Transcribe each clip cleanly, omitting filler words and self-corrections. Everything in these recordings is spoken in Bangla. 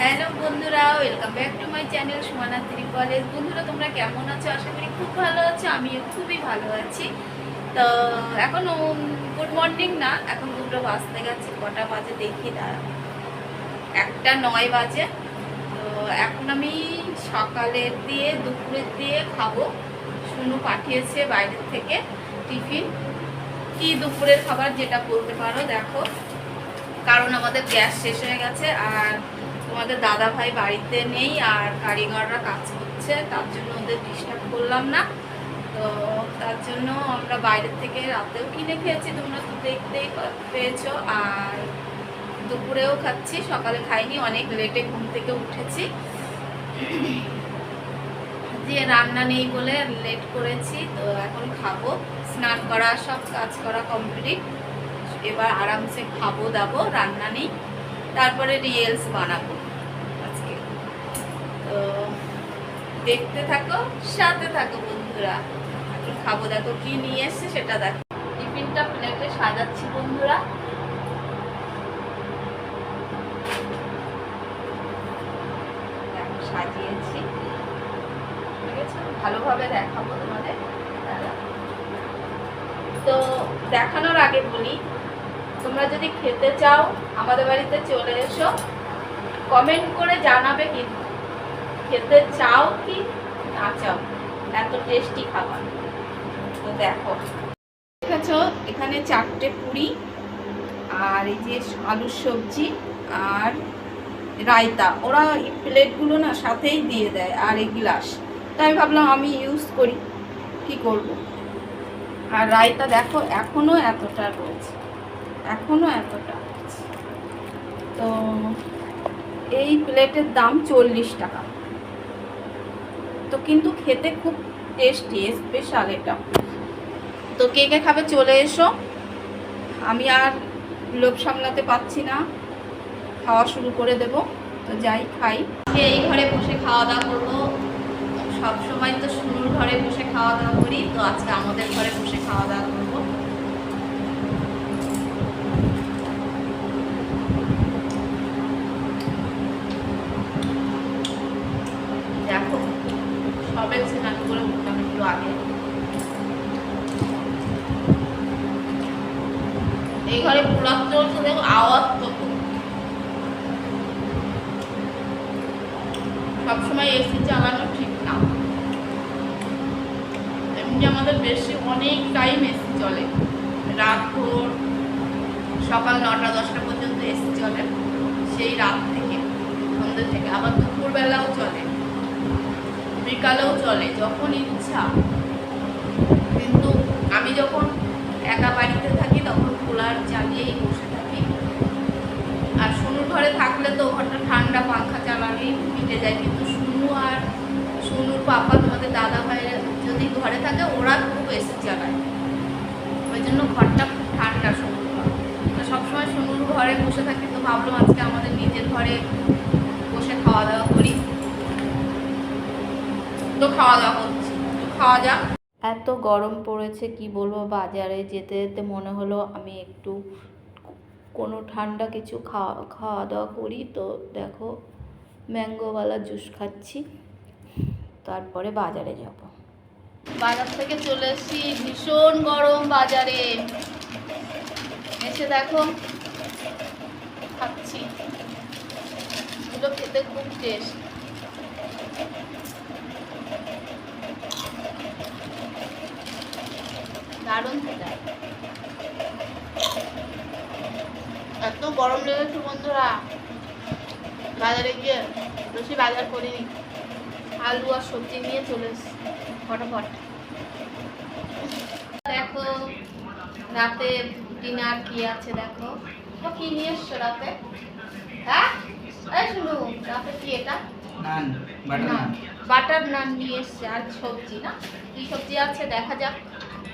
হ্যালো বন্ধুরা, welcome back to my channel সুমানাত্রী কলেজ। বন্ধুরা, তোমরা কেমন আছো? আশা করি খুব ভালো আছো। আমিও খুবই ভালো আছি। তো এখন গুড মর্নিং না, এখন 2টা বাজতে গেছে। কটা বাজে দেখি, দাঁড়া, 1:09 বাজে। তো এখন আমি সকালের দিয়ে দুপুরের দিয়ে খাবো। শুনু পাঠিয়েছে বাইরের থেকে টিফিন, কি দুপুরের খাবার যেটা বলতে পারো। দেখো, কারণ আমাদের গ্যাস শেষ হয়ে গেছে আর তোমাদের দাদা ভাই বাড়িতে নেই আর কারিগররা কাজ করছে, তার জন্য ওদের ডিস্টার্ব করলাম না। তো তার জন্য আমরা বাইরের থেকে রাতেও কিনে খেয়েছি, তোমরা তো দেখতেই পেয়েছো। আর দুপুরেও খাচ্ছি, সকালে খাইনি, অনেক লেটে ঘুম থেকে উঠেছি, দিয়ে রান্না নেই বলে লেট করেছি। তো এখন খাবো, স্নান করা সব কাজ করা কমপ্লিট। এবার আরামসে খাবো দাবো, রান্না নেই, তারপরে রিলস বানাবো আজকে। তো দেখতে থাকো, সাথে থাকো বন্ধুরা। এখন খাবো, দেখো কি নিয়ে এসছে সেটা দেখো। টিফিনটা প্লেটে সাজাচ্ছি বন্ধুরা। দেখো সাজিয়েছি, ঠিক আছে, ভালোভাবে দেখাবো তোমাদের। তো দেখানোর আগে বলি, তোমরা যদি খেতে চাও আমাদের বাড়িতে চলে এসো, কমেন্ট করে জানাবে কিন্তু খেতে চাও কি না চাও, এত টেস্টি খাবার। তো দেখো, দেখেছো এখানে 4টে পুরি আর এই যে আলুর সবজি আর রায়তা। ওরা এই প্লেটগুলো না সাথেই দিয়ে দেয় আর এই গ্লাস, তাই আমি ভাবলাম আমি ইউজ করি, কি করব। আর রায়তা দেখো এখনো এতটা রয়েছে, এখনো এতটা। তো এই প্লেটের দাম 40 টাকা। তো কিন্তু খেতে খুব টেস্টি, স্পেশাল এটা। তো কে কে খাবে চলে এসো, আমি আর লোভ সামলাতে পারছি না, খাওয়া শুরু করে দেব। তো যাই খাই, এই ঘরে বসে খাওয়া দাওয়া করবো। সবসময় তো শুনুর ঘরে বসে খাওয়া দাওয়া করি, তো আজকে আমাদের ঘরে বসে খাওয়া দাওয়া করবো। দেখো সবে স্নান করে উঠলাম একটু আগে। এই ঘরে পুলাপ চলছে, দেখো আওয়াজ তো। সবসময় এসি চালানো ঠিক না, এমনি আমাদের বেশি অনেক টাইম এসি চলে, রাত ভোর সকাল 9টা-10টা পর্যন্ত এসি চলে, সেই রাত থেকে সন্ধ্যে থেকে। আবার দুপুরবেলাও চলে, বিকালেও চলে, যখন ইচ্ছা। কিন্তু আমি যখন একা বাড়িতে থাকি তখন কুলার চালিয়েই বসে থাকি। আর শুনুর ঘরে থাকলে তো ঘরটা ঠান্ডা, পাখা চালালেই মিটে যায়। কিন্তু শুনু আর শুনুর পাপা, তোমাদের দাদা ভাইরা যদি ঘরে থাকে, ওরা খুব এসি চালায়, ওই জন্য ঘরটা খুব ঠান্ডা শুনুর ঘর। তো সবসময় শুনুর ঘরে বসে থাকি, তো ভাবলাম আজকে আমাদের নিজের ঘরে বসে খাওয়া দাওয়া করি। তো খাওয়া দাওয়া করছি, তো খাওয়া যাক। এত গরম পড়েছে কি বলবো, বাজারে যেতে যেতে মনে হলো আমি একটু কোনো ঠান্ডা কিছু খাওয়া দাওয়া করি। তো দেখো ম্যাঙ্গোওয়ালা জুস খাচ্ছি, তারপরে বাজারে যাব। বাজার থেকে চলে এসেছি, ভীষণ গরম বাজারে। এসে দেখো খাচ্ছি, এগুলো খেতে খুব টেস্ট। দারুণ খেতে, এত গরম লেগেছে বন্ধুরা। বাজারে গিয়ে বেশি বাজার করিনি, আলু আর সবজি নিয়ে চলে এসেছি ফটাফট। দেখো রাতে ডিনার কি আছে, দেখো তো কি নিয়ে এসছো রাতে। হ্যাঁ এই শুনো, রাতে কি এটা নান, বাটার নান নিয়ে এসছে আর সবজি। না কি সবজি আছে দেখা যাক,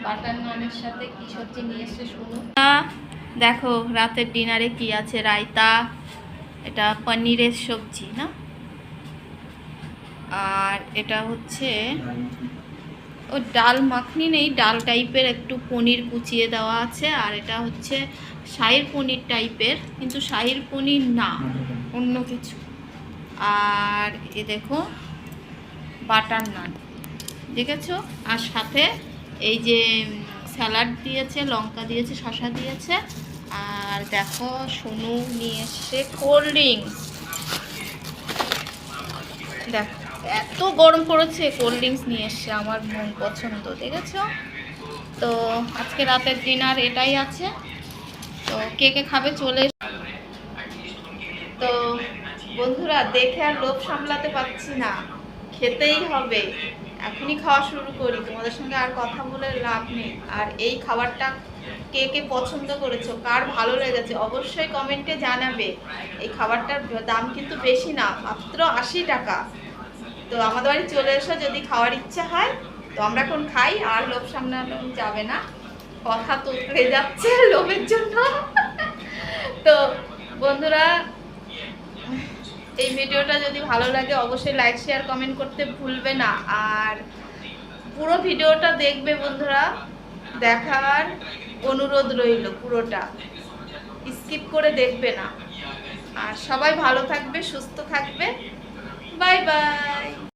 বাটার নানের সাথে কি সবজি নিয়ে এসছে শুনো। দেখো রাতের ডিনারে কি আছে, রায়তা, এটা পনিরের সবজি না, আর এটা হচ্ছে ও ডাল মাখনি নেই, ডাল টাইপের একটু পনির কুচিয়ে দেওয়া আছে। আর এটা হচ্ছে শাহীর পনির টাইপের, কিন্তু শাহীর পনির না, অন্য কিছু। আর এ দেখো বাটার নান, দেখেছো? আর সাথে এই যে স্যালাড দিয়েছে, লঙ্কা দিয়েছে, শসা দিয়েছে। আর দেখো সোনু নিয়ে এসছে কোল্ড ড্রিঙ্কস। দেখো এত গরম পড়েছে, কোল্ড ড্রিঙ্কস নিয়ে এসছে, আমার মন পছন্দ, দেখেছো? তো আজকে রাতের ডিনার এটাই আছে। তো কে কে খাবে চলে তো বন্ধুরা, দেখে আর লোভ সামলাতে পারছি না, খেতেই হবে। এখনই খাওয়া শুরু করি, তোমাদের সঙ্গে আর কথা বলে লাভ নেই। আর এই খাবারটা কে কে পছন্দ করেছো, কার ভালো লেগেছে অবশ্যই কমেন্টে জানাবে। এই খাবারটার দাম কিন্তু বেশি না, মাত্র 80 টাকা। তো আমাদের বাড়ি চলে এসো যদি খাওয়ার ইচ্ছা হয়। তো আমরা এখন খাই, আর লোভ সামলানো যাবে না, কথা তো উঠে যাচ্ছে লোভের জন্য। তো বন্ধুরা, এই ভিডিওটা যদি ভালো লাগে অবশ্যই লাইক শেয়ার কমেন্ট করতে ভুলবে না। আর পুরো ভিডিওটা দেখবে বন্ধুরা, দেখার অনুরোধ রইল, পুরোটা স্কিপ করে দেখবে না। আর সবাই ভালো থাকবে, সুস্থ থাকবে। Bye bye.